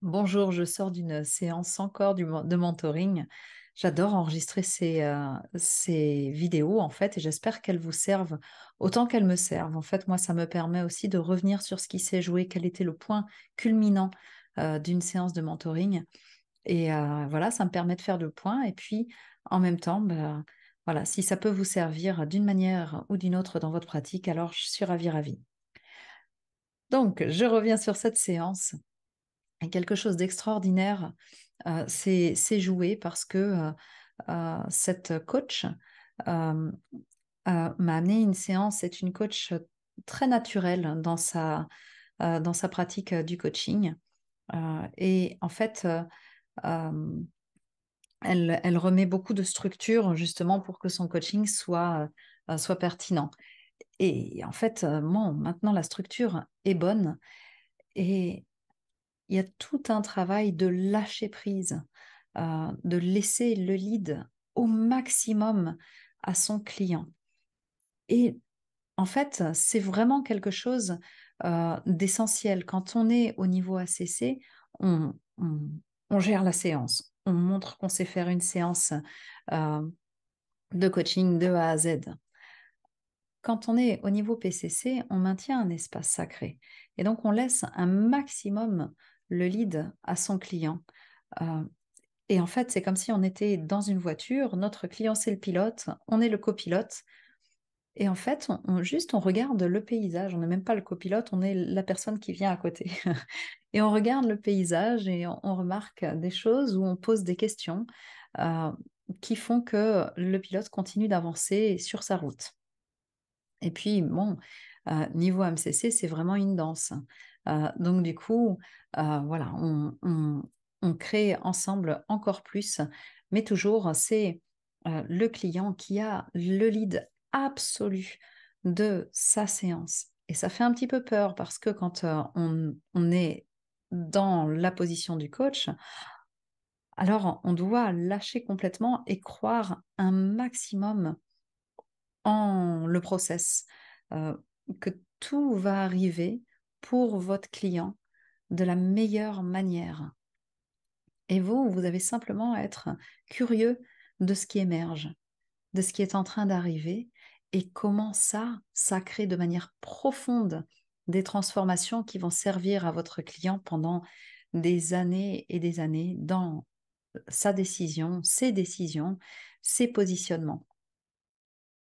Bonjour, je sors d'une séance encore de mentoring. J'adore enregistrer ces vidéos en fait et j'espère qu'elles vous servent autant qu'elles me servent. En fait, moi, ça me permet aussi de revenir sur ce qui s'est joué, quel était le point culminant d'une séance de mentoring. Et voilà, ça me permet de faire le point. Et puis, en même temps, voilà, si ça peut vous servir d'une manière ou d'une autre dans votre pratique, alors je suis ravie. Donc, je reviens sur cette séance. Et quelque chose d'extraordinaire s'est joué parce que cette coach euh, m'a amené une séance. C'est une coach très naturelle dans sa pratique du coaching. Et en fait, euh, elle remet beaucoup de structure justement pour que son coaching soit pertinent. Et en fait, bon, maintenant, la structure est bonne et il y a tout un travail de lâcher prise, de laisser le lead au maximum à son client. Et en fait, c'est vraiment quelque chose d'essentiel. Quand on est au niveau ACC, on, on- on gère la séance. On montre qu'on sait faire une séance euh, de coaching de A à Z. Quand on est au niveau PCC, on maintient un espace sacré. Et donc, on laisse un maximum le lead à son client. Euh, Et en fait, c'est comme si on était dans une voiture, notre client c'est le pilote, on est le copilote. Et en fait, on regarde le paysage, on n'est même pas le copilote, on est la personne qui vient à côté. Et on regarde le paysage et on remarque des choses ou on pose des questions euh, qui font que le pilote continue d'avancer sur sa route. Et puis, bon, niveau MCC, c'est vraiment une danse. Donc, du coup, voilà, on crée ensemble encore plus, mais toujours, c'est le client qui a le lead absolu de sa séance. Et ça fait un petit peu peur parce que quand on est dans la position du coach, alors on doit lâcher complètement et croire un maximum en le process, euh, que tout va arriver pour votre client de la meilleure manière. Et vous avez simplement à être curieux de ce qui émerge, de ce qui est en train d'arriver et comment ça crée de manière profonde des transformations qui vont servir à votre client pendant des années et des années dans sa décision, ses positionnements.